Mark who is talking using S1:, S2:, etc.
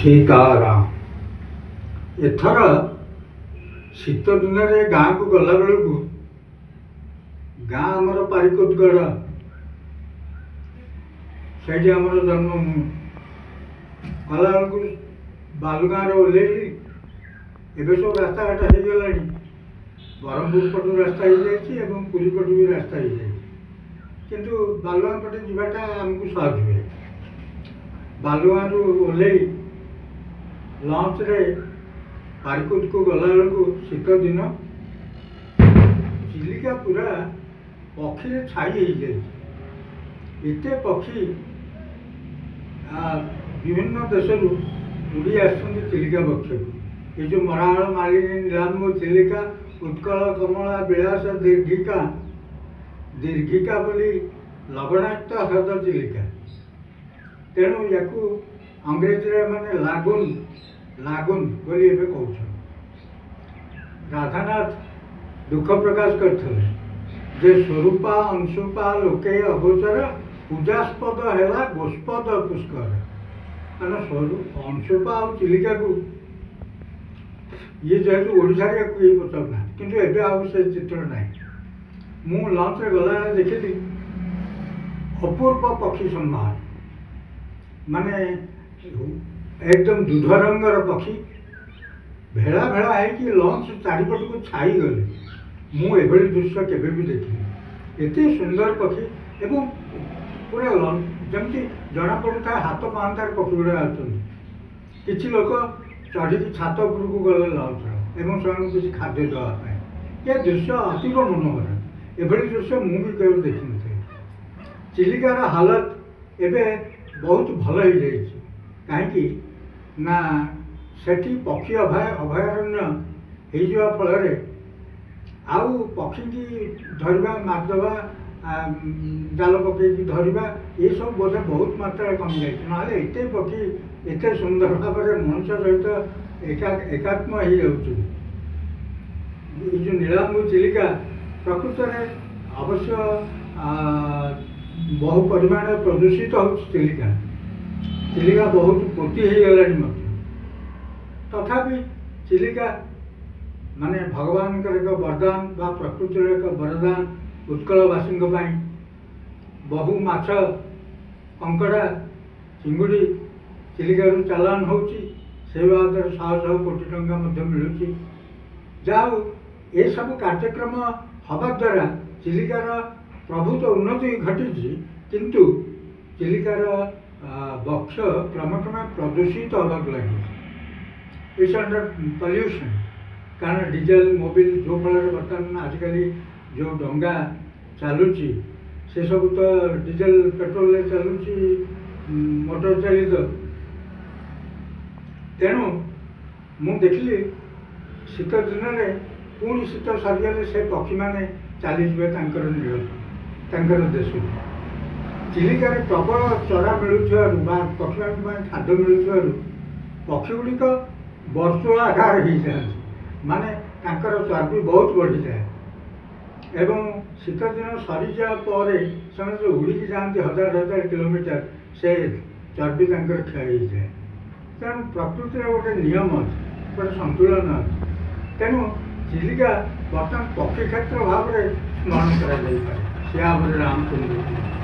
S1: सीताराम एथर शीत दिन गाँ को गला बेलू गाँ आमर पारिकोटगढ़ से आमर जन्म गला बेलू बालुगाँ ओह्लैली एवं सब रास्ता घाट हो गला ब्रह्मपुर पटू रास्ता हो जाए पुरी पटू भी रास्ता हो जाए किंतु बालुगाँ पटे जाटा आमको सहज हुए बालुगाँ ओह्लै लंच रे पारिकुद को गला बेलू शीत दिन चिलिका पूरा पक्षी छाई हो जाए एत पक्षी विभिन्न देश उड़ी चिलिका पक्ष ये जो मराहल मालिनी नीलाम्बु चिलिका उत्कल कमला विलास दीर्घिका बोली लवणाक्त ह्रद चिलिका तेणु या अंग्रेजी माने लागुन लागुन बोली एबे कहउछ राधानाथ दुख प्रकाश करते जे स्वरूपा अंशुपा लोके अगोचर पूजास्पद है गोस्पद पुष्कर कारण स्वरूप अंशुपा और चिलिका को ये जेहतु ओडिशा ये पचारना किंतु एबे आउ से चित्र ना मु लंच गला देखी अपूर्व पक्षी सम्भार माने एकदम दूध रंगर पक्षी भेड़ा भेड़ा है कि लंच चारिपट को छाई गले मुझे दृश्य केवे भी देखी एत सुंदर पक्षी एवं पूरा जमी जना पड़ता हाथ पांतार पक्षी गुड़ा आसि लोक चढ़ी छात उपरक गले लंच एवं से खाद्य देवाई ये दृश्य अतीब मनोहर एभली दृश्य मुझे केवल देखी न चिलिकार हालत एवं बहुत भल हो जाए कहीं ना सेठी पक्षी अभयारण्य हो फल आउ पक्षी की धरवा मारदे जाल पकई धरवा ये सब बोधे बहुत मात्रा कमी जाए ना एत पक्षी एत सुंदर भाव में मनुष्य सहित एकात्म हो जाऊँ जो नीलाम्बु चिलिका प्रकृत में अवश्य बहु परिमाण प्रदूषित हो चिलिका चिलिका बहुत पोती हो गला तथापि चिलिका माने भगवान एक वरदान बा प्रकृतिर एक वरदान उत्कलवासी बहु माछ कंकड़ा चिंगुड़ी चिलिका चालान होची से बाबद 100 कोटी टंका मिलूँ जाऊ ये सब कार्यक्रम हवा द्वारा चिलिकार प्रभुत्व उन्नति घटी किंतु चिलिकार वक्ष क्रमक्रमे प्रदूषित होगा लगे इट्स अंडर पॉल्यूशन कारण डीजेल मोबिल जो फल बर्तमान आजिकल जो डंगा चलुची से सब तो डीजेल पेट्रोल चलुची मोटर चलित तेणु मु देखली शीत दिन में पुणी शीत सरीगले से पक्षी मैंने चलीजे नील देश चिलिकार प्रबल चरा मिलूँ पक्षी खाद्य मिलूँ पक्षी गुड़िक वर्षुआकार हो जाती माने तांकर चर्बी बहुत बढ़ी जाए एवं शीत दिन सरी जापर से उड़ी जाती हजार हजार किलोमीटर से चर्बी तांकर क्षय हो जाए तेणु प्रकृति गोटे नियम अच्छे गोटे संतुलन अच्छे तेणु चिलिका बर्तमान पक्षी क्षेत्र भाव में स्मरण कर रामचंद्र।